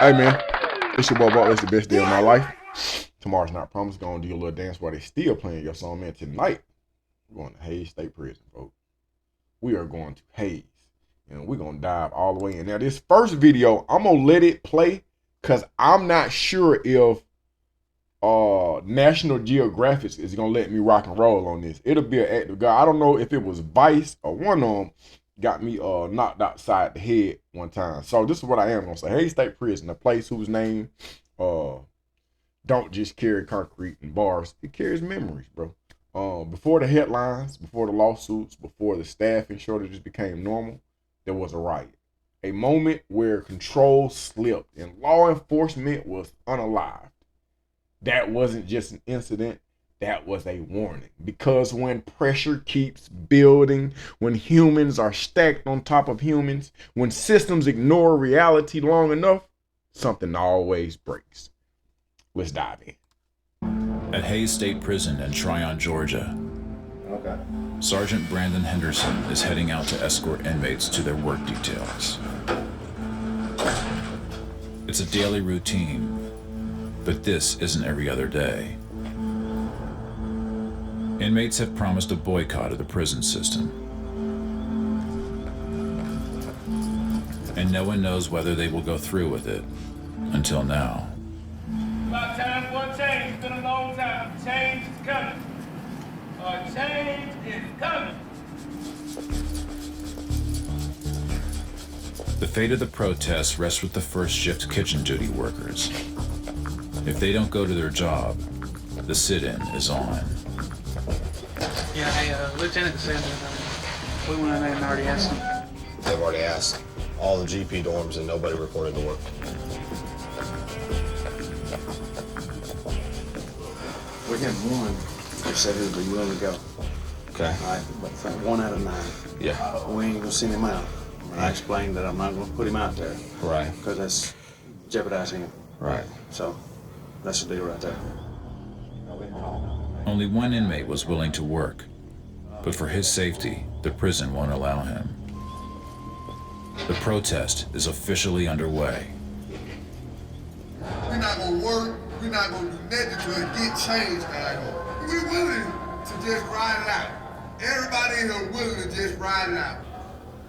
Hey man, it's your boy Butler. It's the best day of my life. Tomorrow's not promised. Gonna do a little dance while they still playing your song, man. Tonight, we're going to Hayes State Prison, folks. We are going to Hayes. And we're gonna dive all the way in. Now, this first video, I'm gonna let it play because I'm not sure if National Geographic is gonna let me rock and roll on this. It'll be an act of God. I don't know if it was Vice or one of them got me knocked outside the head one time. So this is what I am gonna say. Hayes State Prison, a place whose name don't just carry concrete and bars, it carries memories, bro. Before the headlines, before the lawsuits, before the staffing shortages became normal, there was a riot. A moment where control slipped and law enforcement was unalived. That wasn't just an incident, that was a warning. Because when pressure keeps building, when humans are stacked on top of humans, when systems ignore reality long enough, something always breaks. Let's dive in. At Hayes State Prison in Tryon, Georgia, Sergeant Brandon Henderson is heading out to escort inmates to their work details. It's a daily routine, but this isn't every other day. Inmates have promised a boycott of the prison system, and no one knows whether they will go through with it until now. About time for a change. It's been a long time. Change is coming. Change is coming. The fate of the protests rests with the first shift kitchen duty workers. If they don't go to their job, the sit-in is on. Yeah, hey, Lieutenant said that we went in there and already asked them. They've already asked all the GP dorms and nobody reported to work. We had one who said he'd be willing to go. Okay. All right, but 1 out of 9. Yeah. We ain't gonna send him out. I explained that I'm not gonna put him out there. Right. Because that's jeopardizing him. Right. So that's the deal right there. Only one inmate was willing to work, but for his safety, the prison won't allow him. The protest is officially underway. We're not gonna work, we're not gonna do nothing to get change out here. We're willing to just ride it out. Everybody in here willing to just ride it out.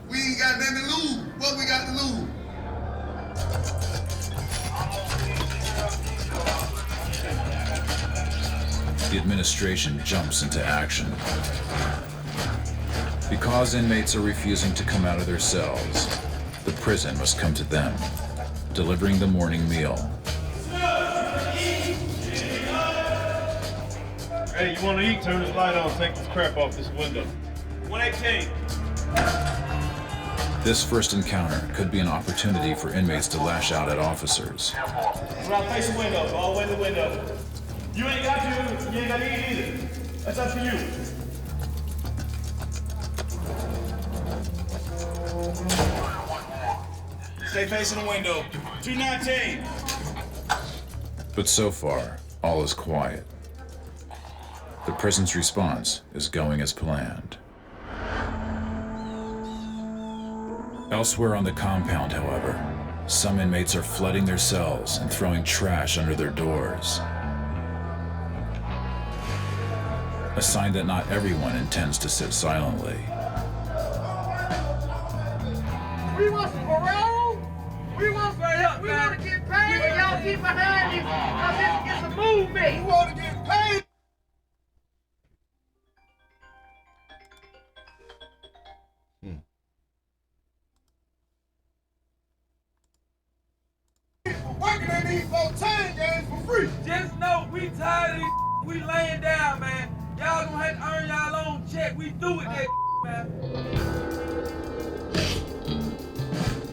We ain't got nothing to lose. What we got to lose? The administration jumps into action. Because inmates are refusing to come out of their cells, the prison must come to them, delivering the morning meal. Hey, you want to eat? Turn this light on. Take this crap off this window. 118. This first encounter could be an opportunity for inmates to lash out at officers. We're not facing windows. All the way to the window. You ain't got to. You ain't got to eat either. That's up to you. Stay facing the window. 219. But so far, all is quiet. The prison's response is going as planned. Elsewhere on the compound, however, some inmates are flooding their cells and throwing trash under their doors. A sign that not everyone intends to sit silently. We want some parole. We want some help, we want to get paid. Y'all keep behind you. Now this is a movement. We want to get paid. Working in these 14 games for free. Just know we tired of these. We laying down, man. Y'all gonna have to earn y'all own check. We through with that, man.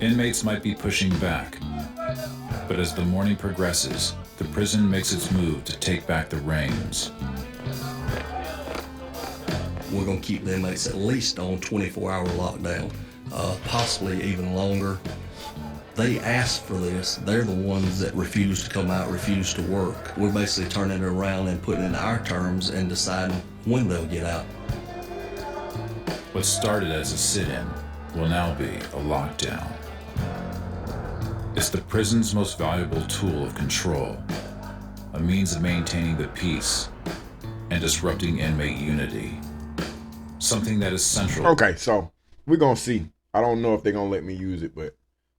Inmates might be pushing back, but as the morning progresses, the prison makes its move to take back the reins. We're going to keep the inmates at least on 24-hour lockdown, possibly even longer. They asked for this. They're the ones that refuse to come out, refuse to work. We're basically turning it around and putting it in our terms and deciding when they'll get out. What started as a sit-in will now be a lockdown. It's the prison's most valuable tool of control, a means of maintaining the peace and disrupting inmate unity. Something that is central. Okay, so we're going to see. I don't know if they're going to let me use it, but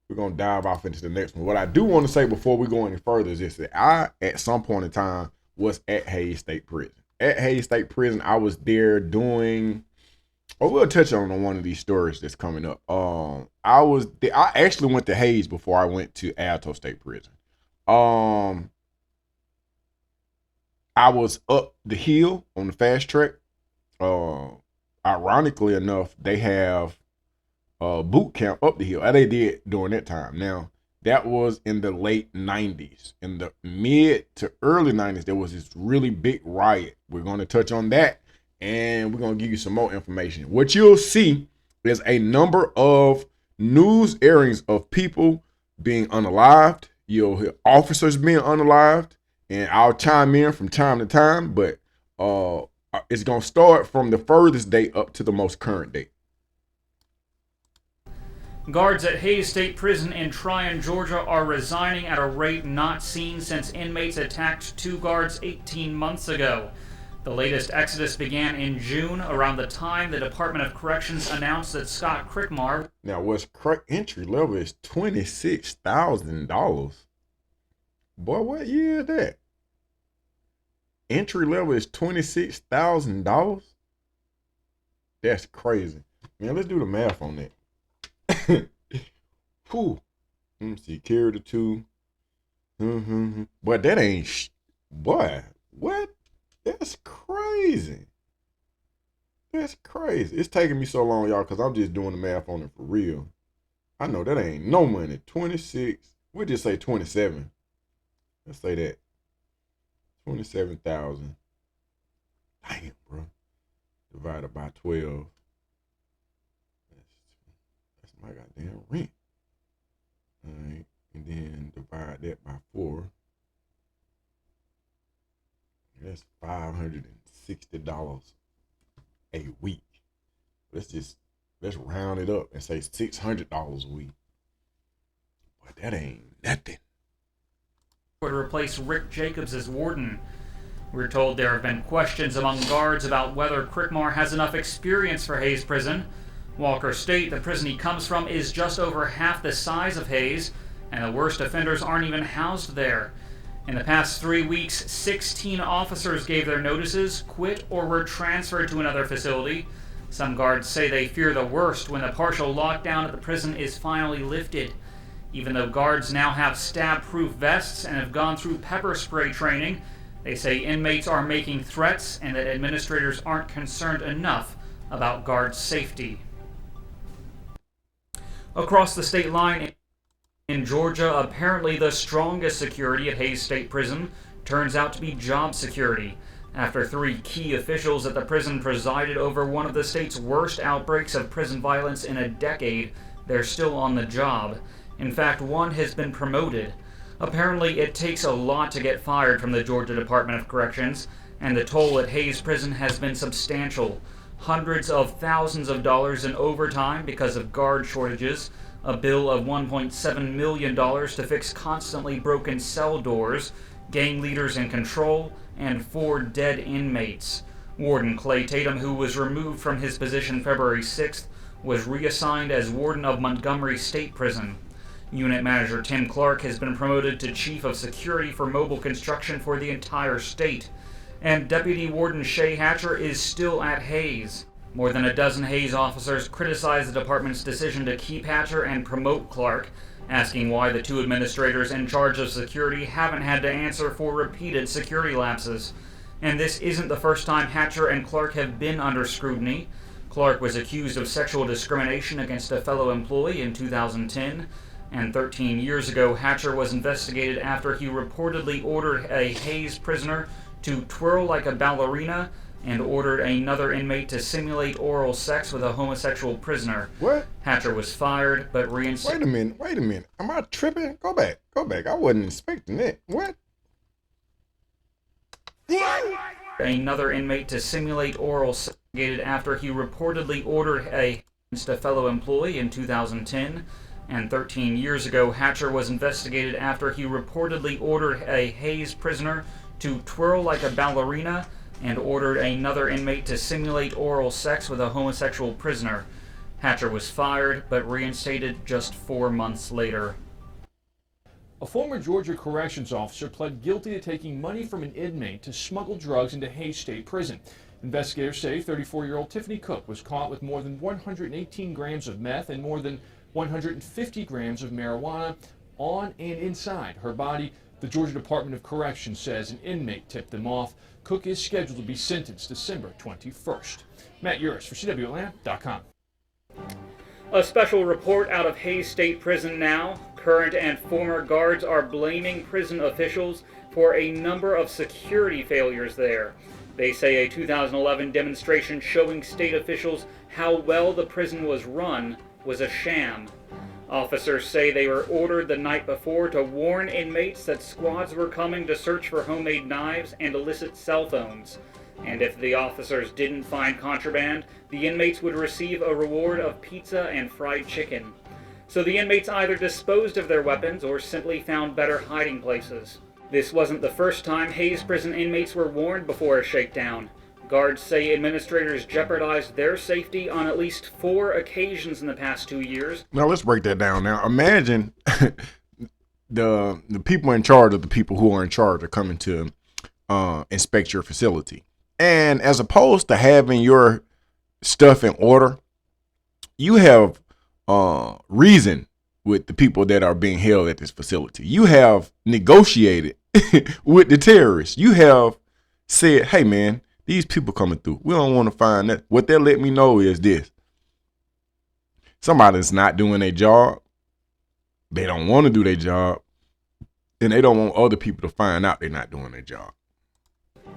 we're going to dive off into the next one. What I do want to say before we go any further is this, that I, at some point in time, was at Hayes State Prison. At Hayes State Prison, I was there doing, we'll touch on one of these stories that's coming up. I actually went to Hayes before I went to Alto State Prison. I was up the hill on the fast track. Ironically enough, they have boot camp up the hill. They did during that time. Now, that was in the late 90s. In the mid to early 90s, there was this really big riot. We're going to touch on that, and we're going to give you some more information. What you'll see is a number of news airings of people being unalived. You'll hear officers being unalived, and I'll chime in from time to time, but it's going to start from the furthest date up to the most current date. Guards at Hayes State Prison in Tryon, Georgia are resigning at a rate not seen since inmates attacked 2 guards 18 months ago. The latest exodus began in June, around the time the Department of Corrections announced that Scott Crickmar... Now, what's entry level is $26,000. Boy, what year is that? Entry level is $26,000? That's crazy. Man, let's do the math on that. Whew. Let me see. Carry the 2. But that ain't. Boy, what? That's crazy. That's crazy. It's taking me so long, y'all, because I'm just doing the math on it for real. I know that ain't no money. 26. We'll just say 27. Let's say that. 27,000. Damn, bro. Divided by 12. That's my goddamn rent. All right. And then divide that by 4. That's $560 a week. Let's round it up and say $600 a week. But that ain't nothing. To replace Rick Jacobs as warden. We're told there have been questions among guards about whether Crickmar has enough experience for Hayes Prison. Walker State, the prison he comes from, is just over half the size of Hayes, and the worst offenders aren't even housed there. In the past 3 weeks, 16 officers gave their notices, quit, or were transferred to another facility. Some guards say they fear the worst when the partial lockdown at the prison is finally lifted. Even though guards now have stab-proof vests and have gone through pepper spray training, they say inmates are making threats and that administrators aren't concerned enough about guards' safety. Across the state line in Georgia, apparently the strongest security at Hayes State Prison turns out to be job security. After 3 key officials at the prison presided over one of the state's worst outbreaks of prison violence in a decade, they're still on the job. In fact, one has been promoted. Apparently, it takes a lot to get fired from the Georgia Department of Corrections, and the toll at Hayes Prison has been substantial. Hundreds of thousands of dollars in overtime because of guard shortages, a bill of $1.7 million to fix constantly broken cell doors, gang leaders in control, and 4 dead inmates. Warden Clay Tatum, who was removed from his position February 6th, was reassigned as warden of Montgomery State Prison. Unit Manager Tim Clark has been promoted to Chief of Security for Mobile Construction for the entire state. And Deputy Warden Shay Hatcher is still at Hayes. More than a dozen Hayes officers criticized the department's decision to keep Hatcher and promote Clark, asking why the 2 administrators in charge of security haven't had to answer for repeated security lapses. And this isn't the first time Hatcher and Clark have been under scrutiny. Clark was accused of sexual discrimination against a fellow employee in 2010, and 13 years ago, Hatcher was investigated after he reportedly ordered a Hayes prisoner to twirl like a ballerina and ordered another inmate to simulate oral sex with a homosexual prisoner. What? Hatcher was fired, but reinstated. Wait a minute. Am I tripping? Go back. I wasn't expecting that. What? Another inmate to simulate oral sex after he reportedly ordered against a fellow employee in 2010, And 13 years ago, Hatcher was investigated after he reportedly ordered a Hayes prisoner to twirl like a ballerina and ordered another inmate to simulate oral sex with a homosexual prisoner. Hatcher was fired, but reinstated just 4 months later. A former Georgia corrections officer pled guilty to taking money from an inmate to smuggle drugs into Hayes State Prison. Investigators say 34-year-old Tiffany Cook was caught with more than 118 grams of meth and more than 150 grams of marijuana on and inside her body. The Georgia Department of Corrections says an inmate tipped them off. Cook is scheduled to be sentenced December 21st. Matt Uris for CWAtlanta.com. A special report out of Hayes State Prison now. Current and former guards are blaming prison officials for a number of security failures there. They say a 2011 demonstration showing state officials how well the prison was run was a sham. Officers say they were ordered the night before to warn inmates that squads were coming to search for homemade knives and illicit cell phones. And if the officers didn't find contraband, the inmates would receive a reward of pizza and fried chicken. So the inmates either disposed of their weapons or simply found better hiding places. This wasn't the first time Hayes Prison inmates were warned before a shakedown. Guards say administrators jeopardized their safety on at least 4 occasions in the past 2 years. Now let's break that down. Now imagine the people in charge of the people who are in charge are coming to inspect your facility. And as opposed to having your stuff in order, you have reason with the people that are being held at this facility. You have negotiated with the terrorists. You have said, hey man, these people coming through, we don't want to find that. What they let me know is this: somebody's not doing their job, they don't want to do their job, and they don't want other people to find out they're not doing their job.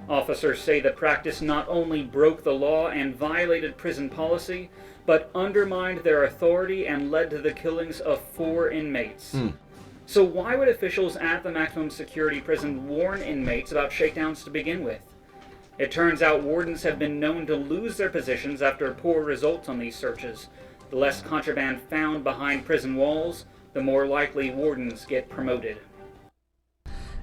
Officers say the practice not only broke the law and violated prison policy, but undermined their authority and led to the killings of 4 inmates. So why would officials at the maximum security prison warn inmates about shakedowns to begin with? It turns out wardens have been known to lose their positions after poor results on these searches. The less contraband found behind prison walls, the more likely wardens get promoted.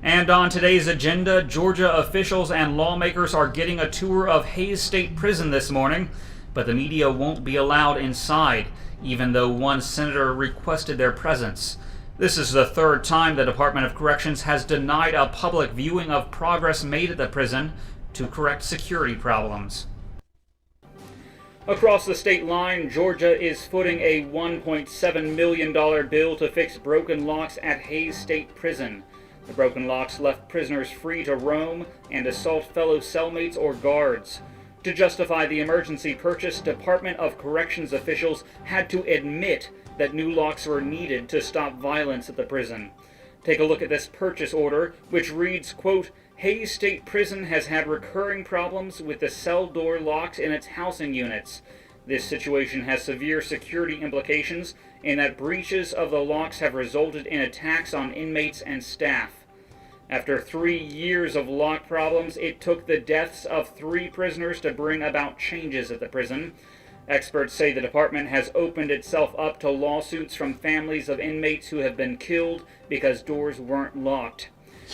And on today's agenda, Georgia officials and lawmakers are getting a tour of Hayes State Prison this morning, but the media won't be allowed inside, even though one senator requested their presence. This is the 3rd time the Department of Corrections has denied a public viewing of progress made at the prison to correct security problems. Across the state line, Georgia is footing a $1.7 million bill to fix broken locks at Hayes State Prison. The broken locks left prisoners free to roam and assault fellow cellmates or guards. To justify the emergency purchase, Department of Corrections officials had to admit that new locks were needed to stop violence at the prison. Take a look at this purchase order, which reads, quote, Hayes State Prison has had recurring problems with the cell door locks in its housing units. This situation has severe security implications in that breaches of the locks have resulted in attacks on inmates and staff. After 3 years of lock problems, it took the deaths of 3 prisoners to bring about changes at the prison. Experts say the department has opened itself up to lawsuits from families of inmates who have been killed because doors weren't locked.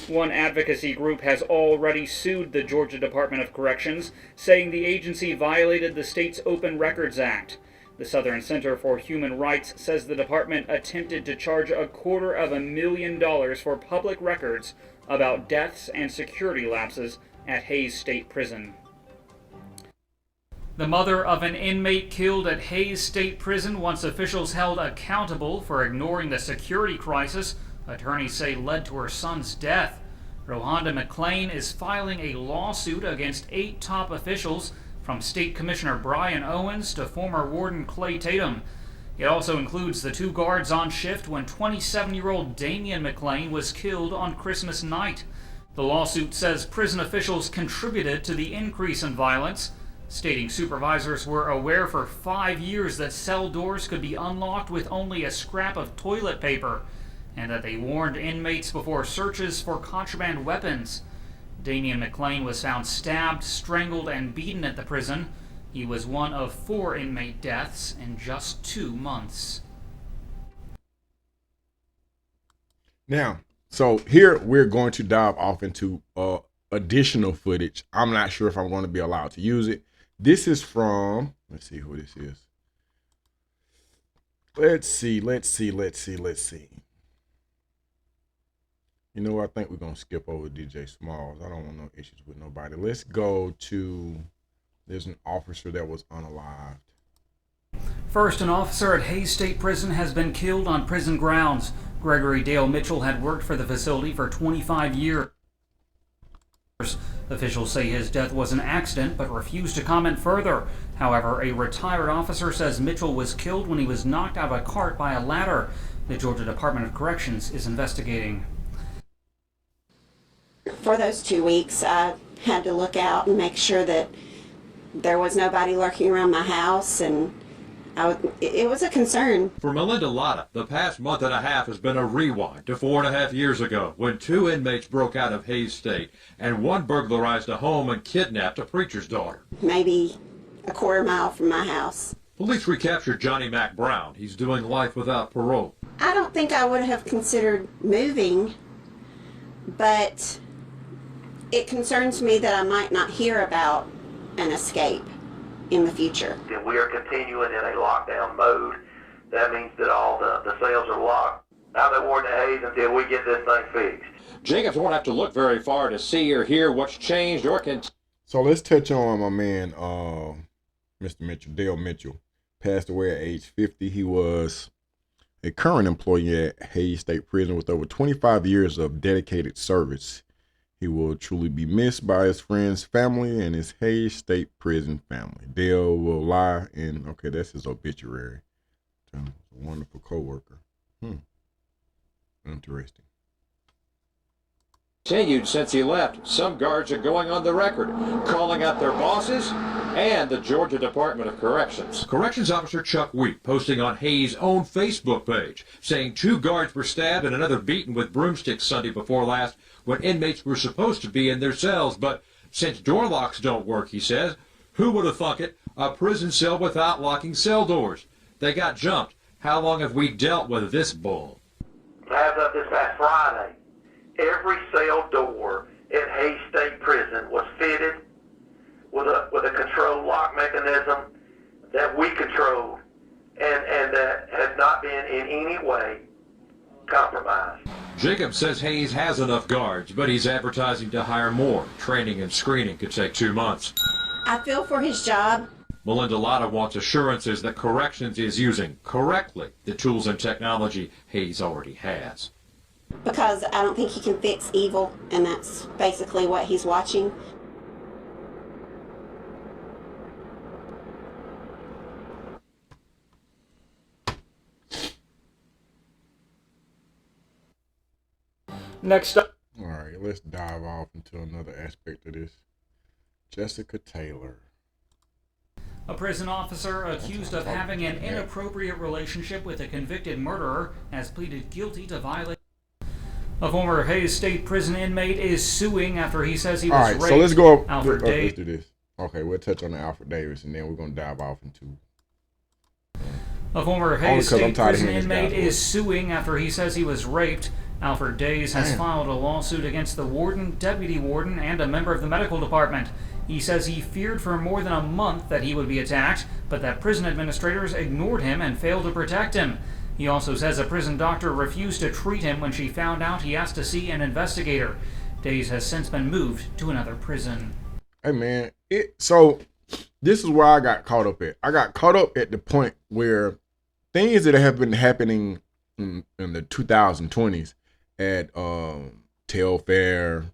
One advocacy group has already sued the Georgia Department of Corrections, saying the agency violated the state's Open Records Act. The Southern Center for Human Rights says the department attempted to charge $250,000 for public records about deaths and security lapses at Hayes State Prison. The mother of an inmate killed at Hayes State Prison wants officials held accountable for ignoring the security crisis attorneys say led to her son's death. Rhonda McClain is filing a lawsuit against 8 top officials, from State Commissioner Brian Owens to former Warden Clay Tatum. It also includes the 2 guards on shift when 27-year-old Damian McClain was killed on Christmas night. The lawsuit says prison officials contributed to the increase in violence, stating supervisors were aware for 5 years that cell doors could be unlocked with only a scrap of toilet paper, and that they warned inmates before searches for contraband weapons. Damian McClain was found stabbed, strangled, and beaten at the prison. He was one of 4 inmate deaths in just 2 months. Now, so here we're going to dive off into additional footage. I'm not sure if I'm going to be allowed to use it. This is from, let's see who this is. Let's see. You know, I think we're going to skip over DJ Smalls. I don't want no issues with nobody. Let's go to, there's an officer that was unalived. First, an officer at Hayes State Prison has been killed on prison grounds. Gregory Dale Mitchell had worked for the facility for 25 years. Officials say his death was an accident, but refuse to comment further. However, a retired officer says Mitchell was killed when he was knocked out of a cart by a ladder. The Georgia Department of Corrections is investigating. For those 2 weeks, I had to look out and make sure that there was nobody lurking around my house, and it was a concern. For Melinda Lotta, the past month and a half has been a rewind to 4.5 years ago when 2 inmates broke out of Hayes State and one burglarized a home and kidnapped a preacher's daughter. Maybe a quarter mile from my house. Police recaptured Johnny Mac Brown. He's doing life without parole. I don't think I would have considered moving, but it concerns me that I might not hear about an escape in the future. If we are continuing in a lockdown mode, that means that all the cells are locked out of Warden Hayes until we get this thing fixed. Jacobs won't have to look very far to see or hear what's changed or can. So let's touch on my man, Mr. Mitchell, Dale Mitchell. Passed away at age 50. He was a current employee at Hayes State Prison with over 25 years of dedicated service. He will truly be missed by his friends, family, and his Hayes State Prison family. Dale will lie in, okay, that's his obituary. A wonderful co-worker. Interesting. Continued since he left. Some guards are going on the record, calling out their bosses and the Georgia Department of Corrections. Corrections Officer Chuck Wheat posting on Hayes' own Facebook page, saying 2 guards were stabbed and another beaten with broomsticks Sunday before last when inmates were supposed to be in their cells. But since door locks don't work, he says, who would have thunk it? A prison cell without locking cell doors. They got jumped. How long have we dealt with this bull? As of this past Friday, every cell door at Hayes State Prison was fitted with a control lock mechanism that we controlled and that has not been in any way compromised. Jacob says Hayes has enough guards, but he's advertising to hire more. Training and screening could take 2 months. I feel for his job. Melinda Lotta wants assurances that Corrections is using correctly the tools and technology Hayes already has. Because I don't think he can fix evil, and that's basically what he's watching. Next up. All right, let's dive off into another aspect of this. Jessica Taylor. A prison officer accused of having an inappropriate relationship with a convicted murderer has pleaded guilty to violation. A former Hayes State Prison inmate is suing after he says he was raped. All right, so let's go. Let's do this. Okay, we'll touch on the Alfred Davis, and then we're going to dive off into. A former Hayes State Prison inmate is suing after he says he was raped. Alfred Days has filed a lawsuit against the warden, deputy warden, and a member of the medical department. He says he feared for more than a month that he would be attacked, but that prison administrators ignored him and failed to protect him. He also says a prison doctor refused to treat him when she found out he asked to see an investigator. Days has since been moved to another prison. Hey man, so this is where I got caught up at. I got caught up at the point where things that have been happening in the 2020s at Telfair,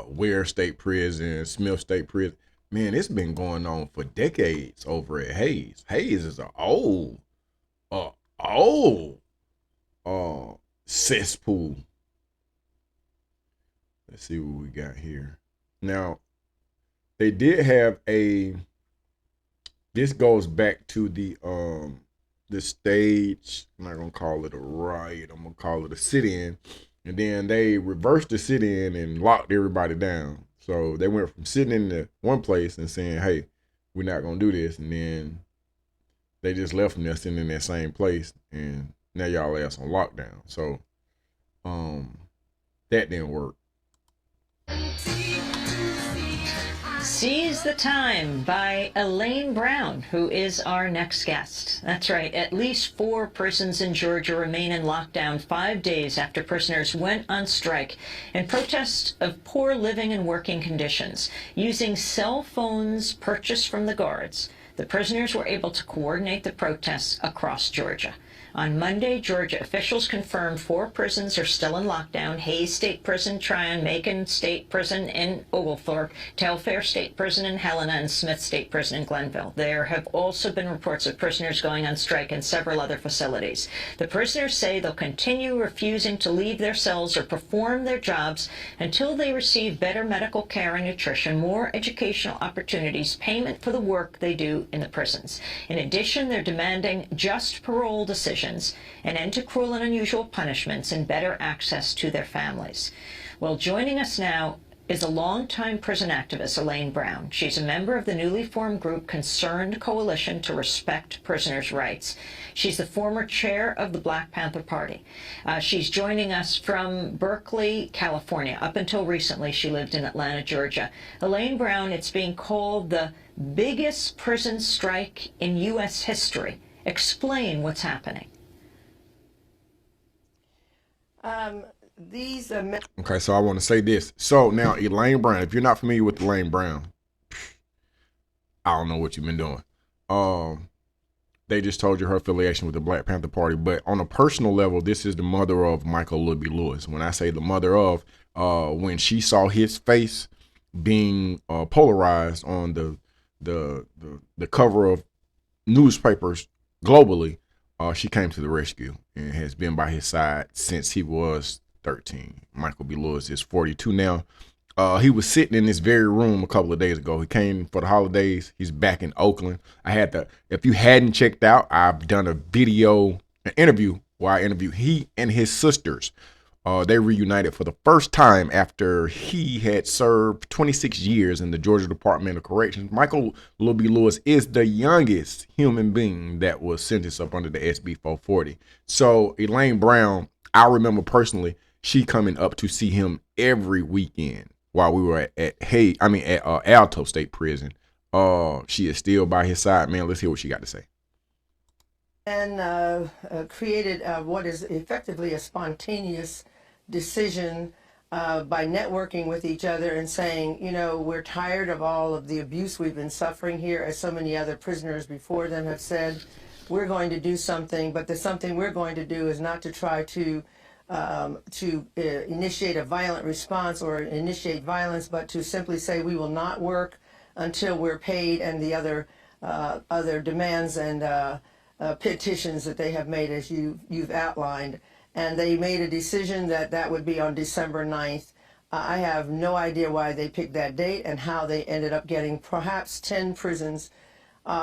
Ware State Prison, Smith State Prison. Man, it's been going on for decades over at Hayes. Hayes is an old cesspool. Let's see what we got here. Now, they did have this goes back to the stage. I'm not gonna call it a riot. I'm gonna call it a sit-in. And then they reversed the sit-in and locked everybody down. So they went from sitting in the one place and saying, hey, we're not gonna do this. And then they just left them there sitting in that same place. And now y'all ass on lockdown. So That didn't work. Seize the Time by Elaine Brown, who is our next guest. That's right, at least 4 prisons in Georgia remain in lockdown 5 days after prisoners went on strike in protest of poor living and working conditions. Using cell phones purchased from the guards, the prisoners were able to coordinate the protests across Georgia. On Monday, Georgia officials confirmed 4 prisons are still in lockdown: Hayes State Prison, Tryon, Macon State Prison in Oglethorpe, Telfair State Prison in Helena, and Smith State Prison in Glenville. There have also been reports of prisoners going on strike in several other facilities. The prisoners say they'll continue refusing to leave their cells or perform their jobs until they receive better medical care and nutrition, more educational opportunities, payment for the work they do in the prisons. In addition, they're demanding just parole decisions, an end to cruel and unusual punishments, and better access to their families. Well, joining us now is a longtime prison activist, Elaine Brown. She's a member of the newly formed group Concerned Coalition to Respect Prisoners' Rights. She's the former chair of the Black Panther Party. She's joining us from Berkeley, California. Up until recently, she lived in Atlanta, Georgia. Elaine Brown, it's being called the biggest prison strike in U.S. history. Explain what's happening. Okay, so I want to say this. So now, Elaine Brown, if you're not familiar with Elaine Brown, I don't know what you've been doing. They just told you her affiliation with the Black Panther Party, but on a personal level, this is the mother of Michael Libby Lewis. When I say the mother of, when she saw his face being polarized on the cover of newspapers globally, she came to the rescue and has been by his side since he was 13. Michael B. Lewis is 42 now. He was sitting in this very room a couple of days ago. He came for the holidays. He's back in Oakland. If you hadn't checked out, I've done an interview where I interviewed he and his sisters. They reunited for the first time after he had served 26 years in the Georgia Department of Corrections. Michael Libby Lewis is the youngest human being that was sentenced up under the SB 440. So Elaine Brown, I remember personally, she coming up to see him every weekend while we were at Alto State Prison. She is still by his side, man. Let's hear what she got to say. And created what is effectively a spontaneous decision by networking with each other and saying, you know, we're tired of all of the abuse we've been suffering here, as so many other prisoners before them have said. We're going to do something, but the something we're going to do is not to try to initiate a violent response or initiate violence, but to simply say we will not work until we're paid, and the other demands and petitions that they have made, as you've outlined. And they made a decision that would be on December 9th. I have no idea why they picked that date and how they ended up getting perhaps 10 prisons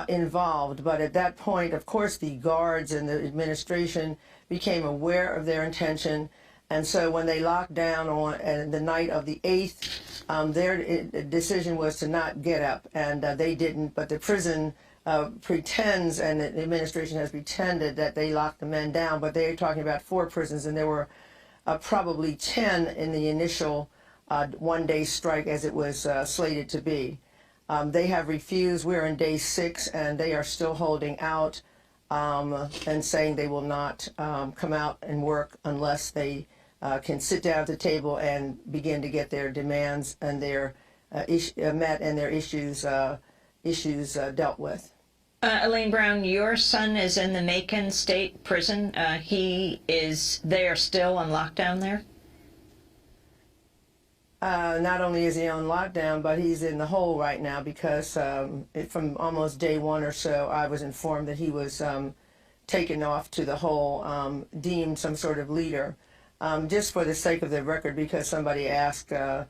involved. But at that point, of course, the guards and the administration became aware of their intention. And so when they locked down on the night of the 8th, their decision was to not get up, and they didn't. But the prison pretends, and the administration has pretended, that they locked the men down, but they're talking about 4 prisons, and there were probably 10 in the initial one-day strike as it was slated to be. They have refused. We're in day 6, and they are still holding out and saying they will not come out and work unless they can sit down at the table and begin to get their demands and their met and their issues dealt with. Elaine Brown, your son is in the Macon State Prison. They are still on lockdown there? Not only is he on lockdown, but he's in the hole right now because from almost day 1 or so, I was informed that he was taken off to the hole, deemed some sort of leader. Just for the sake of the record, because somebody asked, said,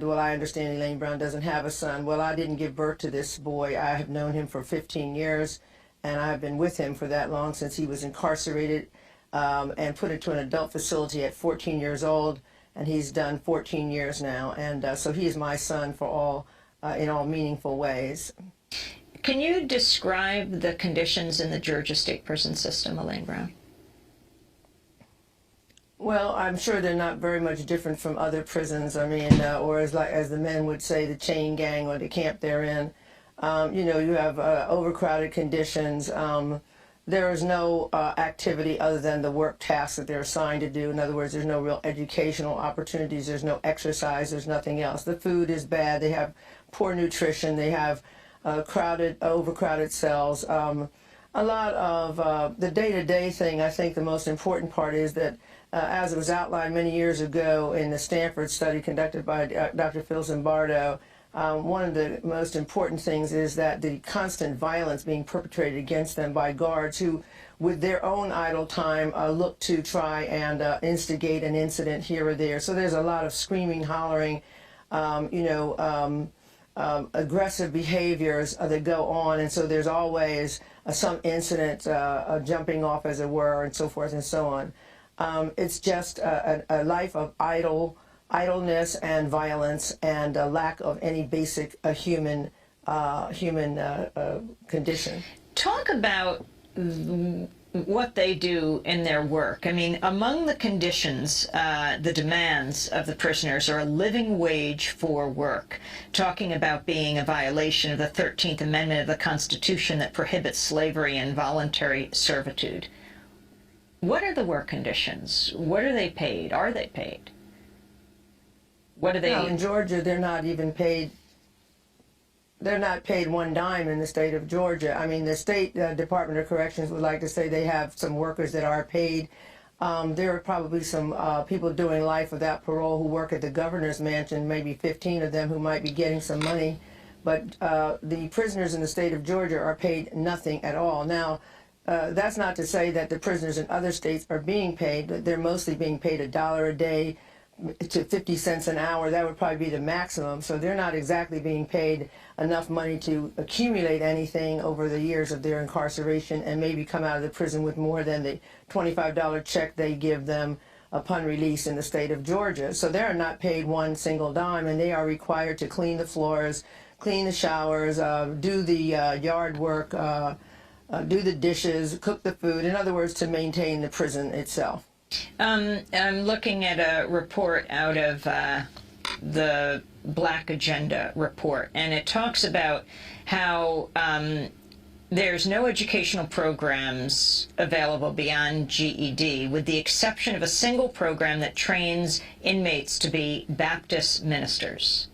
well, I understand Elaine Brown doesn't have a son. Well, I didn't give birth to this boy. I have known him for 15 years, and I've been with him for that long, since he was incarcerated and put into an adult facility at 14 years old, and he's done 14 years now. And so he is my son for in all meaningful ways. Can you describe the conditions in the Georgia State Prison system, Elaine Brown? Well, I'm sure they're not very much different from other prisons. I mean, or as the men would say, the chain gang or the camp they're in. You know, you have overcrowded conditions. There is no activity other than the work tasks that they're assigned to do. In other words, there's no real educational opportunities. There's no exercise. There's nothing else. The food is bad. They have poor nutrition. They have overcrowded cells. A lot of the day-to-day thing, I think the most important part is that, as it was outlined many years ago in the Stanford study conducted by Dr. Phil Zimbardo, one of the most important things is that the constant violence being perpetrated against them by guards who, with their own idle time, look to try and instigate an incident here or there. So there's a lot of screaming, hollering, aggressive behaviors that go on, and so there's always some incident jumping off, as it were, and so forth and so on. It's just a life of idleness and violence and a lack of any basic human condition. Talk about what they do in their work. I mean, among the conditions, the demands of the prisoners are a living wage for work, talking about being a violation of the 13th Amendment of the Constitution that prohibits slavery and voluntary servitude. What are the work conditions? What are they paid? Are they paid? What are they? Well, in Georgia, they're not even paid. They're not paid one dime in the state of Georgia. I mean, the state Department of Corrections would like to say they have some workers that are paid. There are probably some people doing life without parole who work at the governor's mansion, maybe 15 of them who might be getting some money. But the prisoners in the state of Georgia are paid nothing at all. Now, that's not to say that the prisoners in other states are being paid. They're mostly being paid $1 a day to 50 cents an hour. That would probably be the maximum. So they're not exactly being paid enough money to accumulate anything over the years of their incarceration and maybe come out of the prison with more than the $25 check they give them upon release in the state of Georgia. So they're not paid one single dime, and they are required to clean the floors, clean the showers, do the yard work, do the dishes, cook the food. In other words, to maintain the prison itself. I'm looking at a report out of the Black Agenda report, and it talks about how there's no educational programs available beyond GED, with the exception of a single program that trains inmates to be Baptist ministers.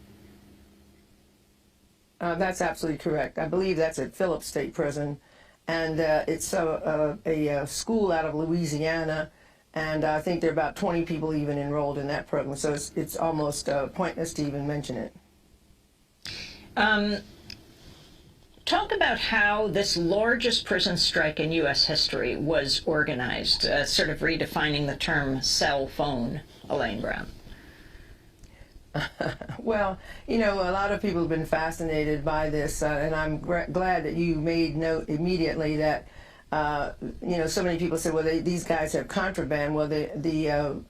That's absolutely correct. I believe that's at Phillips State Prison, and it's a school out of Louisiana. And I think there are about 20 people even enrolled in that program, so it's almost pointless to even mention it. Talk about how this largest prison strike in U.S. history was organized, sort of redefining the term cell phone, Elaine Brown. Well, you know, a lot of people have been fascinated by this, and I'm glad that you made note immediately that you know, so many people say, well, these guys have contraband. Well, the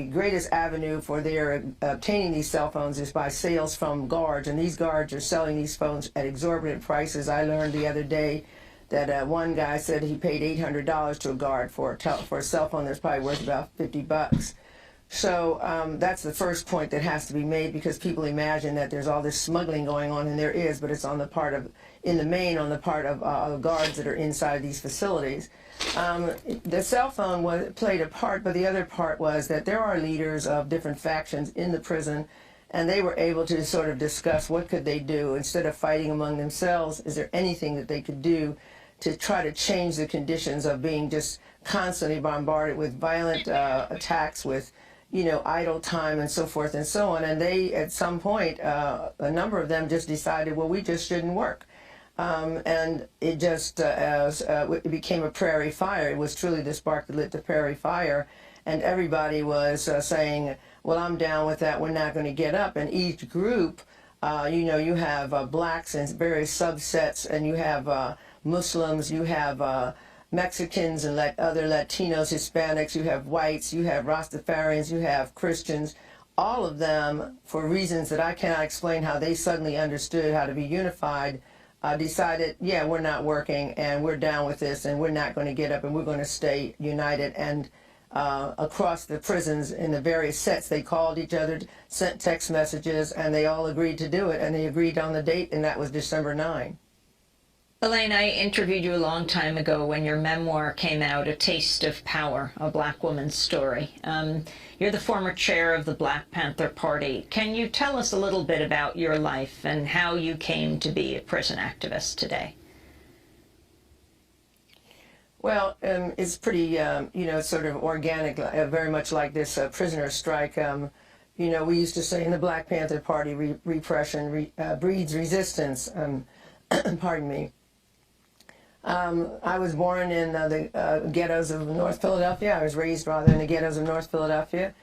greatest avenue for their obtaining these cell phones is by sales from guards, and these guards are selling these phones at exorbitant prices. I learned the other day that one guy said he paid $800 to a guard for a cell phone that's probably worth about $50. So that's the first point that has to be made, because people imagine that there's all this smuggling going on, and there is, but it's on the part of, in the main, on the part of guards that are inside these facilities. The cell phone played a part, but the other part was that there are leaders of different factions in the prison, and they were able to sort of discuss what could they do instead of fighting among themselves. Is there anything that they could do to try to change the conditions of being just constantly bombarded with violent attacks, with, you know, idle time and so forth and so on. And they, at some point, a number of them just decided, well, we just shouldn't work. And it just it became a prairie fire. It was truly the spark that lit the prairie fire. And everybody was saying, well, I'm down with that. We're not going to get up. And each group, you know, you have blacks and various subsets, and you have Muslims, you have Mexicans and other Latinos, Hispanics, you have whites, you have Rastafarians, you have Christians. All of them, for reasons that I cannot explain how they suddenly understood how to be unified, decided, yeah, we're not working, and we're down with this, and we're not going to get up, and we're going to stay united. And across the prisons in the various sets. They called each other, sent text messages, and they all agreed to do it. And they agreed on the date, and that was December 9. Elaine, I interviewed you a long time ago when your memoir came out, A Taste of Power, a Black Woman's Story. You're the former chair of the Black Panther Party. Can you tell us a little bit about your life and how you came to be a prison activist today? Well, it's pretty, sort of organic, very much like this prisoner strike. We used to say in the Black Panther Party, repression breeds resistance. Pardon me. I was born in the ghettos of North Philadelphia. I was raised, rather, in the ghettos of North Philadelphia.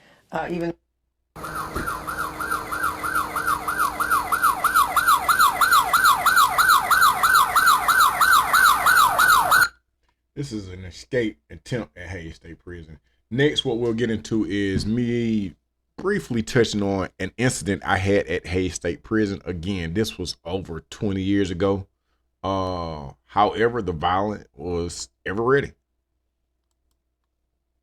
This is an escape attempt at Hays State Prison. Next, what we'll get into is me briefly touching on an incident I had at Hays State Prison. Again, this was over 20 years ago. However, the violence was ever ready.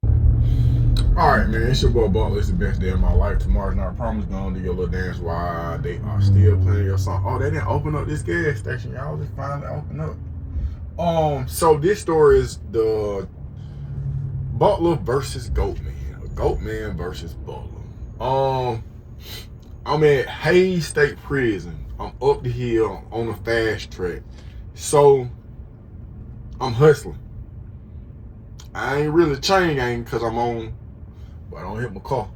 Alright, man, it's your boy Butler. It's the best day of my life. Tomorrow's not a promise. Gonna do your little dance while they are still playing your song. Oh, they didn't open up this gas station. Y'all just finally open up. So this story is the Butler versus Goatman. Goatman versus Butler. I'm at Hays State Prison. I'm up the hill on a fast track. So I'm hustling. I ain't really chain gang because I'm on, but I don't hit my car.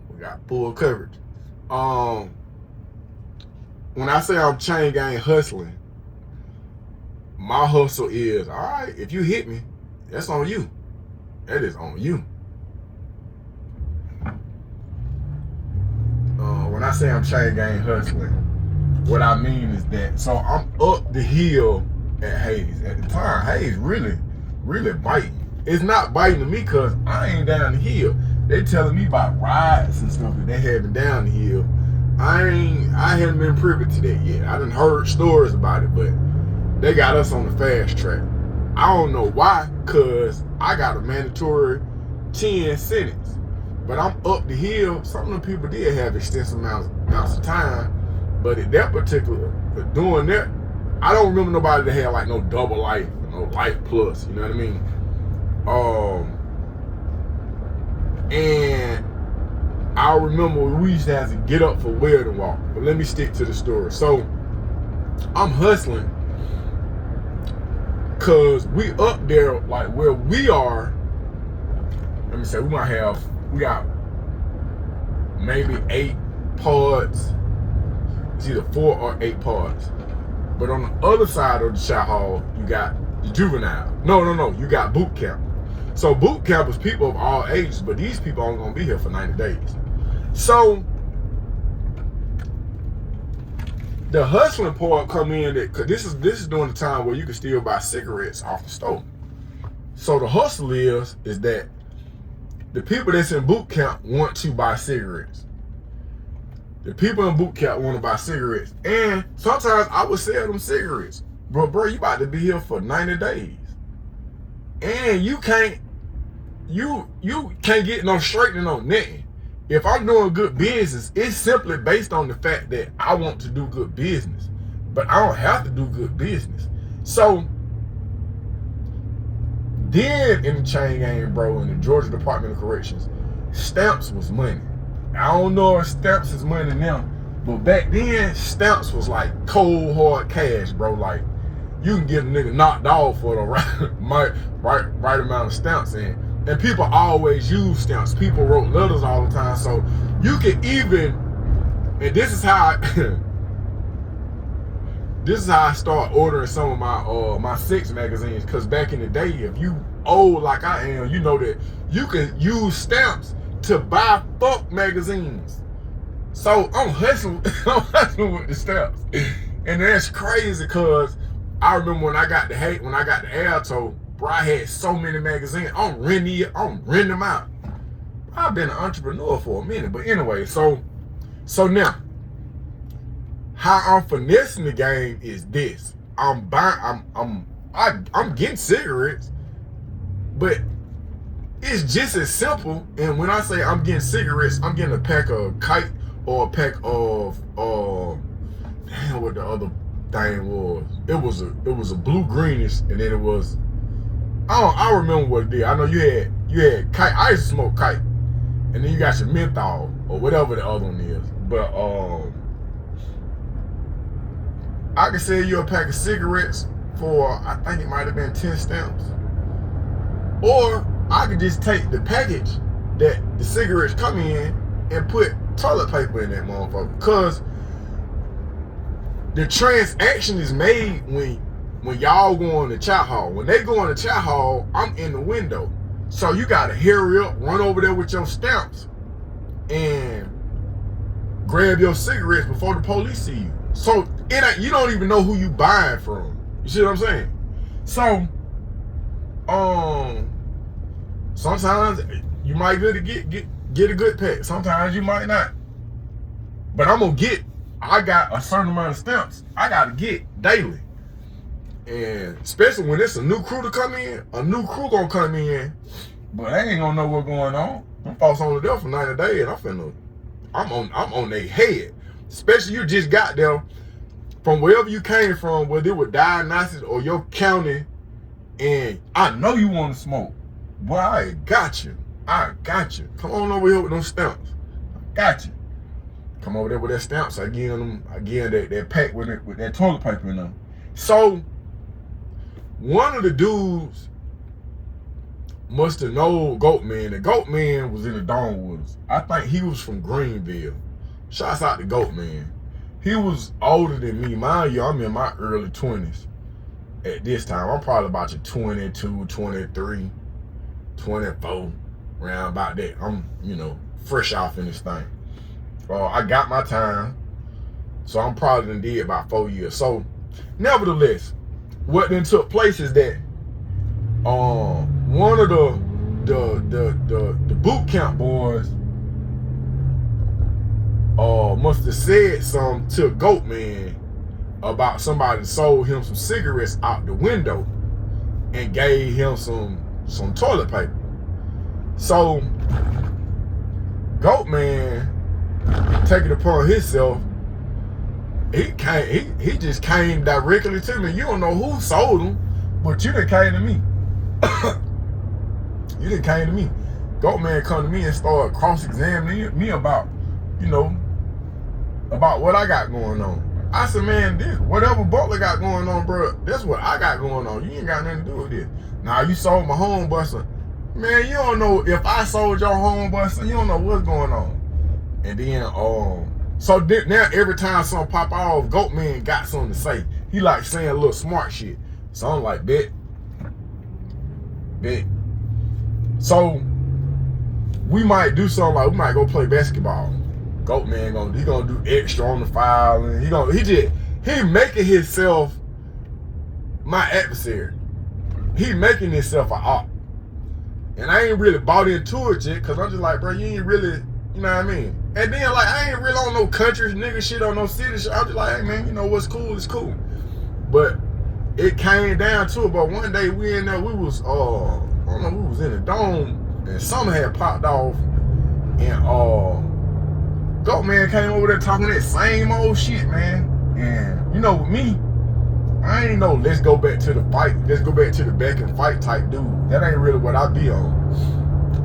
We got full coverage. When I say I'm chain gang hustling, my hustle is, all right, if you hit me, that's on you. That is on you. When I say I'm chain gang hustling, what I mean is that, so I'm up the hill at Hays. At the time, Hays really biting. It's not biting to me because I ain't down the hill. They telling me about riots and stuff that they having down the hill. I haven't been privy to that yet. I done heard stories about it, but they got us on the fast track. I don't know why, because I got a mandatory 10 sentence. But I'm up the hill. Some of the people did have extensive amounts of time. But at that particular, doing that, I don't remember nobody that had like no double life, no life plus, you know what I mean? And I remember we used to have to get up for Weldon Walk. But let me stick to the story. So I'm hustling because we up there, like where we are. Let me say, we got maybe 8 pods. It's either 4 or 8 pods. But on the other side of the shot hall, you got the juvenile. No, you got boot camp. So boot camp is people of all ages, but these people aren't gonna be here for 90 days. So the hustling part come in, cause this is during the time where you can still buy cigarettes off the store. So the hustle is that the people that's in boot camp want to buy cigarettes. The people in boot camp want to buy cigarettes. And sometimes I would sell them cigarettes. Bro, you about to be here for 90 days. And you can't get no straightening on nothing. If I'm doing good business, it's simply based on the fact that I want to do good business. But I don't have to do good business. So then in the chain gang, bro, in the Georgia Department of Corrections, stamps was money. I don't know if stamps is money now, but back then, stamps was like cold, hard cash, bro. Like, you can get a nigga knocked off for the right amount of stamps. And people always use stamps. People wrote letters all the time. So you can even, and this is how I start ordering some of my sex magazines. Because back in the day, if you old like I am, you know that you can use stamps to buy fuck magazines. So I'm hustling with the stamps. And that's crazy because I remember when I got the Alto, bro, I had so many magazines. I'm renting them out. I've been an entrepreneur for a minute, but anyway, so now how I'm finessing the game is this. I'm getting cigarettes, but it's just as simple. And when I say I'm getting cigarettes, I'm getting a pack of Kite or a pack of damn, what the other thing was. It was a blue greenish, and then it was, I remember what it did. I know you had Kite. I used to smoke Kite, and then you got your menthol or whatever the other one is. But I can sell you a pack of cigarettes for, I think it might have been 10 stamps. Or I could just take the package that the cigarettes come in and put toilet paper in that motherfucker. Cause the transaction is made when y'all go on the chow hall. When they go on the chow hall, I'm in the window. So you gotta hurry up, run over there with your stamps, and grab your cigarettes before the police see you. So you don't even know who you buying from. You see what I'm saying? So, sometimes you might get a good pack. Sometimes you might not. But I got a certain amount of stamps I gotta get daily. And especially when it's a new crew to come in, a new crew gonna come in, but they ain't gonna know what's going on. Them folks only there for 90 days. I'm on their head. Especially you just got there from wherever you came from, whether it was diagnosis or your county, and I know you want to smoke. Boy, I got you. Come on over here with those stamps. I got you. Come over there with that stamps. I give them that pack with that toilet paper in them. So one of the dudes must have known Goat Man. The Goat Man was in the dorm with us. I think he was from Greenville. Shouts out to Goat Man. He was older than me. Mind you, I'm in my early 20s at this time. I'm probably about 22, 23, 24, around about that. I'm, fresh off in this thing. I got my time, so I'm probably done did about 4 years. So, nevertheless, what then took place is that one of the boot camp boys must have said something to Goat Man about somebody sold him some cigarettes out the window and gave him some toilet paper. So Goat Man, take it upon himself, he just came directly to me. You don't know who sold them, but you done came to me. You done came to me. Goat Man come to me and started cross-examining me about, about what I got going on. I said, man, this whatever Butler got going on, bro, that's what I got going on. You ain't got nothing to do with this. Now you sold my home buster. Man, you don't know if I sold your home buster, you don't know what's going on. And then so now every time something pop off, Goat Man got something to say. He like saying a little smart shit. So I'm like, bet. So we might do something like we might go play basketball. Goat Man gonna do extra on the foul, and he making himself my adversary. He making himself an op. And I ain't really bought into it yet, cause I'm just like, bro, you ain't really, you know what I mean? And then like I ain't really on no country nigga shit, on no city shit. I'm just like, hey man, what's cool is cool. But it came down to it. But one day we was I don't know, we was in the dome and something had popped off, and Goat Man came over there talking that same old shit, man. And with me, I ain't no let's go back to the fight, let's go back to the back and fight type dude. That ain't really what I be on.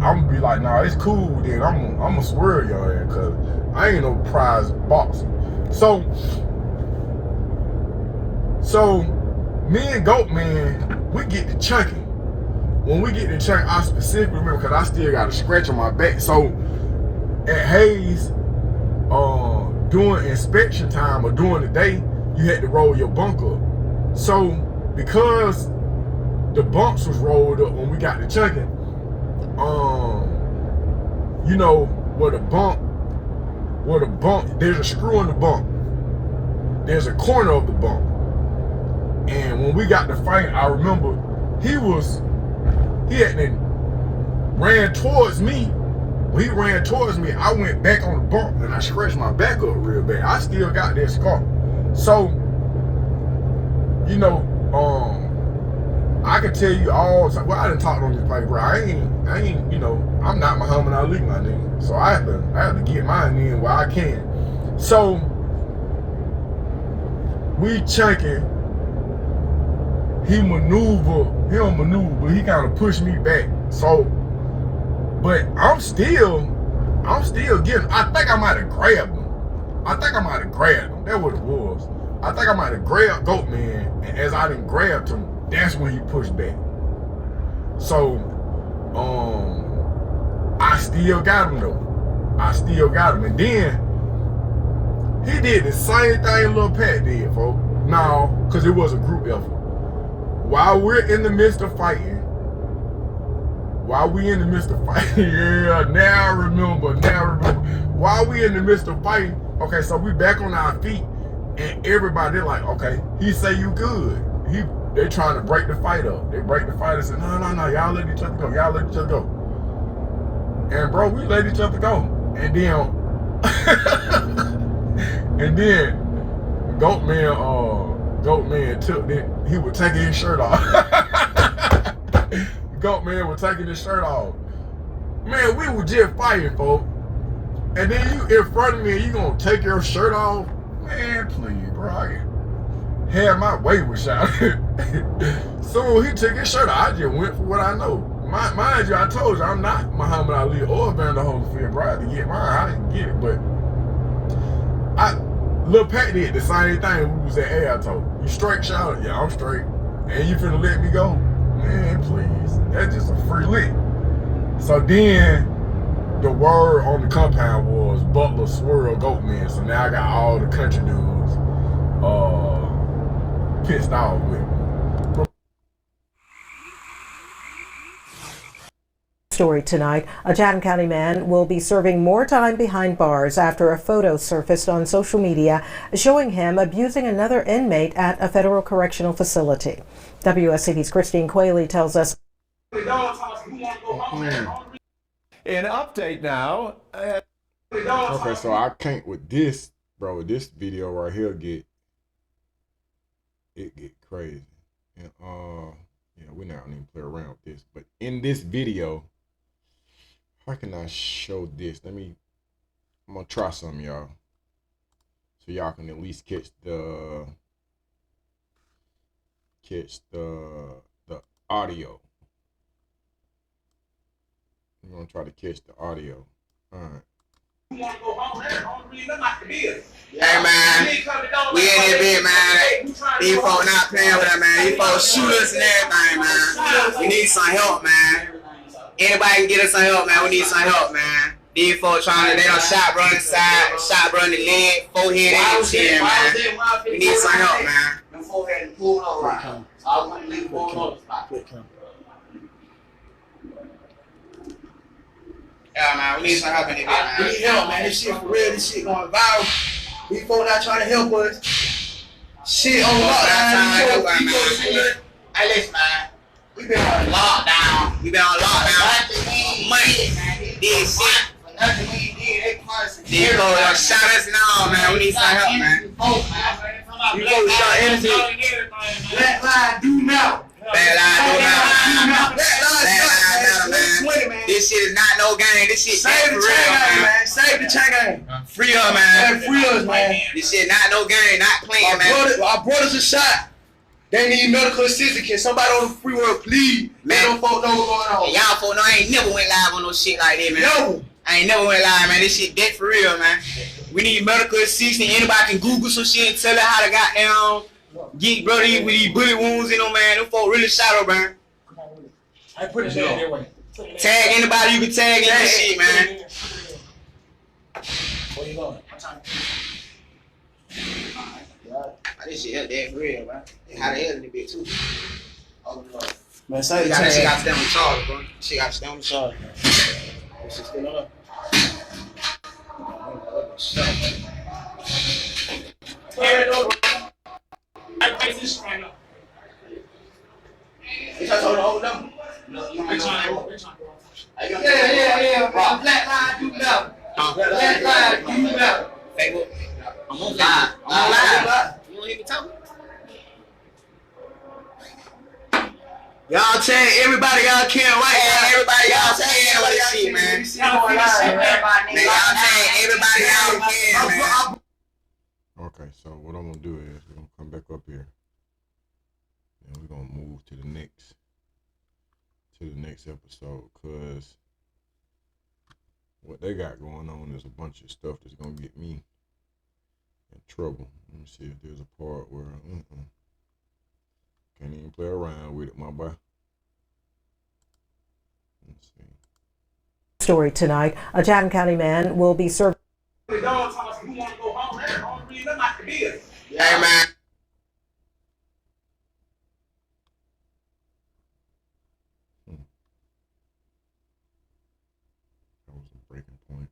I'm gonna be like, nah, it's cool, then I'm gonna swerve your ass, cause I ain't no prize boxer. So me and Goat Man, we get to chunking. When we get to chunk, I specifically remember, cause I still got a scratch on my back. So at Hayes, during inspection time or during the day, you had to roll your bunk up. So because the bunks was rolled up when we got to chunking, where the bunk, there's a screw in the bunk. There's a corner of the bunk. And when we got to fight, I remember he had then ran towards me. When he ran towards me, I went back on the bunk and I scratched my back up real bad. I still got that scar. So, I can tell you all. Well, I didn't talk on this place, bro. I ain't. You know, I'm not Muhammad Ali, my nigga. So I have to get mine in while I can. So we chunking. He don't maneuver, but he kind of pushed me back. So, but I'm still getting. I think I might have grabbed him. That's what it was. I think I might have grabbed Goat Man, and as I didn't grab him, that's when he pushed back. So, I still got him though. And then he did the same thing Lil Pat did, folks. No, because it was a group effort. While we're in the midst of fighting, yeah, now I remember. While we in the midst of fighting, okay, so we back on our feet, and everybody like, okay, he say you good. They trying to break the fight up. They break the fight and say, no, y'all let each other go. And bro, we let each other go. And then Goat Man took it. He was taking his shirt off. Goat Man was taking his shirt off. Man, we were just fighting, folks. And then you in front of me and you gonna take your shirt off? Man, please, bro. I had my way with shot. So he took his shirt off. I just went for what I know. Mind you, I told you I'm not Muhammad Ali or Evander Holyfield, bro. I had to get mine. I didn't get it, but Lil Pat did the same thing. We was at Alto. You straight, shout? Yeah, I'm straight. And you finna let me go? Man, please. That's just a free lick. So then the word on the compound was Butler Swirl Goat Man. So now I got all the country dudes pissed off with me. Story tonight. A Chatham County man will be serving more time behind bars after a photo surfaced on social media showing him abusing another inmate at a federal correctional facility. WSCV's Christine Quayle tells us. An update now. Okay, so I can't with this, bro. This video right here get crazy, and yeah, we're not gonna even play around with this. But in this video, how can I show this? I'm gonna try something, y'all, so y'all can at least catch the audio. I'm gonna try to catch the audio. All right. Hey man, we in here big man. These folks not playing with us, man. These folks shoot us and everything, man. We need some help, man. Anybody can get us some help, man. We need some help, man. These folks trying to, they done shot bro in the side, shot bro in the leg, forehead and the chin, man. We need some help, man. Yeah, man, we need some help in this, man. We need help, man. This shit for real. This shit going viral. These folks not trying to help us. Shit on lockdown. Hey, listen, man. We been on lockdown. Money. This shit. These folks shot us and all, man. We need some help, man. You folks shot innocent. Black lives do matter. Bad lives do matter, man. This shit is not no game. This shit Save the chain gang, man. Save the chain gang. Free us, man. Free us, man. This shit not no game. Not playing, man. Our brothers are shot. They need medical assistance. Can somebody on the free world please let them folk know what's going on? And y'all folk know I ain't never went live on no shit like that, man. No. I ain't never went live, man. This shit dead for real, man. We need medical assistance. Anybody can Google some shit and tell her how to goddamn get brother with these bullet wounds in them, man. Them folk really shot her, man. I put it that way. Tag anybody you can tag in this shit, man. Where you going? This shit dead for real, man. How the hell in it be too? Man, say the she got to stay on the charge, bro. She got to stay on the charge, man. She's still on up. You trying to hold the whole number? Yeah. Black lives do matter. Black lives do matter. Facebook. I'm on live. You don't hear me talking? saying? Everybody got a can right now. Everybody got a can with this shit, man. Nigga, y'all saying everybody got a can, man. Okay, so what I'm gonna do is we're gonna come back up here, and we're gonna move to the next episode, cause what they got going on is a bunch of stuff that's gonna get me in trouble. Let me see if there's a part where can't even play around with it, my boy. Let's see. Story tonight, a Chatham County man will be served. The dog told us who want to go home. That's the only reason I'm not the deal. Hey, man. That was a breaking point.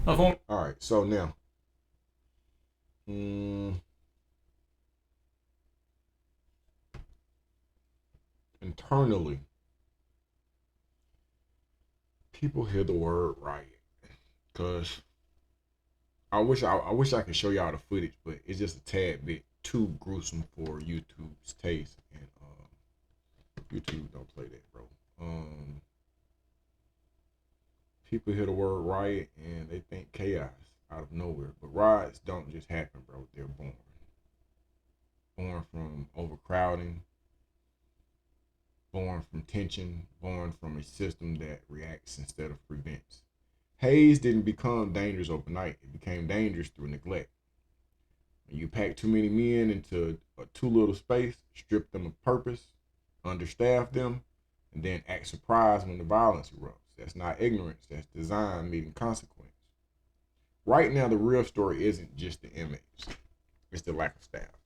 All right, so now, internally, people hear the word riot, cause I wish I could show y'all the footage, but it's just a tad bit too gruesome for YouTube's taste, and YouTube don't play that, bro. People hear the word riot and they think chaos out of nowhere, but riots don't just happen, bro. They're born from overcrowding, born from tension, born from a system that reacts instead of prevents. Haze didn't become dangerous overnight. It became dangerous through neglect. When you pack too many men into a too little space, strip them of purpose, understaff them, and then act surprised when the violence erupts. That's not ignorance. That's design meeting consequence. Right now, the real story isn't just the inmates. It's the lack of staff.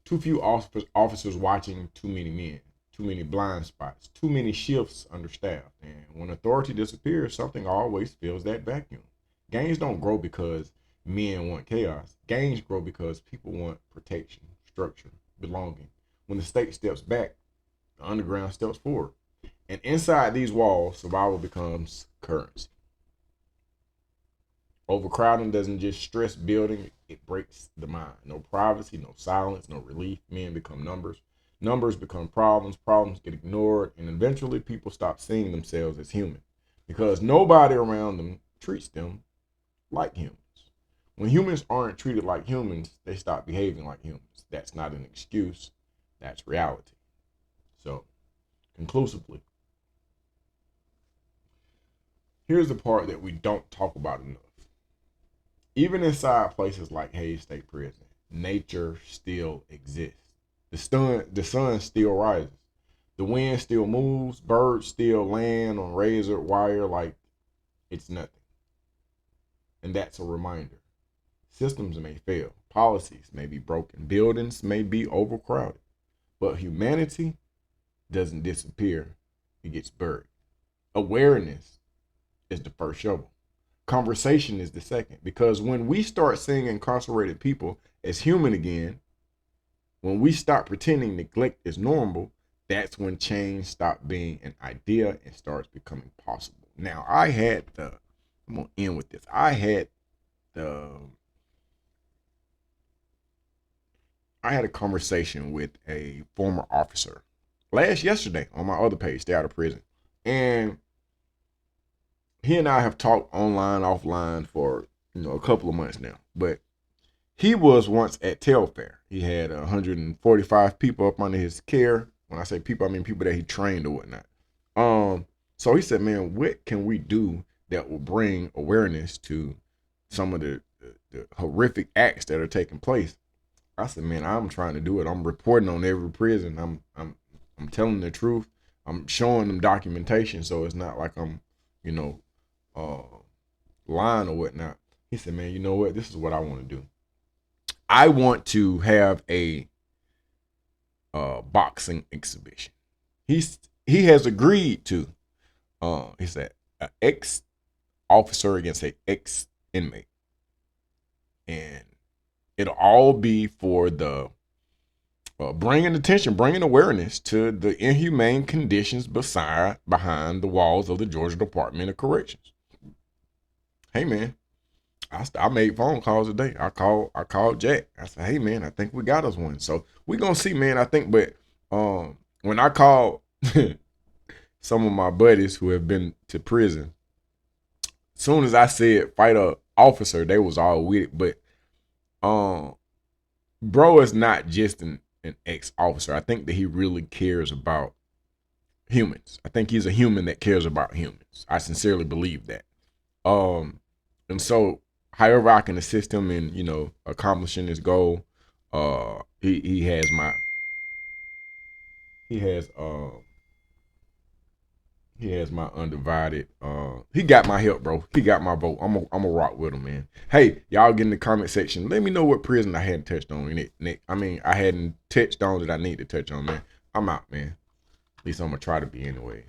Too few officers watching too many men, too many blind spots, too many shifts understaffed. And when authority disappears, something always fills that vacuum. Gangs don't grow because men want chaos. Gangs grow because people want protection, structure, belonging. When the state steps back, the underground steps forward. And inside these walls, survival becomes currency. Overcrowding doesn't just stress building, it breaks the mind. No privacy, no silence, no relief. Men become numbers. Numbers become problems. Problems get ignored. And eventually people stop seeing themselves as human because nobody around them treats them like humans. When humans aren't treated like humans, they stop behaving like humans. That's not an excuse. That's reality. So, conclusively, here's the part that we don't talk about enough. Even inside places like Hays State Prison, nature still exists. The sun still rises. The wind still moves. Birds still land on razor wire like it's nothing. And that's a reminder. Systems may fail. Policies may be broken. Buildings may be overcrowded. But humanity doesn't disappear. It gets buried. Awareness is the first shovel. Conversation is the second. Because when we start seeing incarcerated people as human again, when we stop pretending neglect is normal, that's when change stops being an idea and starts becoming possible. Now, I'm going to end with this. I had a conversation with a former officer yesterday on my other page, Stay Out of Prison. And he and I have talked online, offline for, a couple of months now. But he was once at Telfair. He had 145 people up under his care. When I say people, I mean people that he trained or whatnot. So he said, man, what can we do that will bring awareness to some of the horrific acts that are taking place? I said, man, I'm trying to do it. I'm reporting on every prison. I'm telling the truth. I'm showing them documentation, so it's not like I'm, lying or whatnot. He said, man, you know what? This is what I want to do. I want to have a boxing exhibition. He has agreed to. He said, an ex-officer against an ex-inmate, and it'll all be for the bringing attention, bringing awareness to the inhumane conditions behind the walls of the Georgia Department of Corrections. Hey, man, I made phone calls today. I called Jack. I said, hey man, I think we got us one. So we gonna see, man. I think, but when I called some of my buddies who have been to prison, soon as I said fight a officer, they was all with it. But bro is not just an ex-officer. I think that he really cares about humans. I think he's a human that cares about humans. I sincerely believe that. And so however I can assist him in, you know, accomplishing his goal, he has my undivided, he got my help, bro. He got my vote. I'm a rock with him, man. Hey, y'all get in the comment section. Let me know what prison I hadn't touched on in it. I mean, I hadn't touched on that I need to touch on, man. I'm out, man. At least I'm gonna try to be anyways.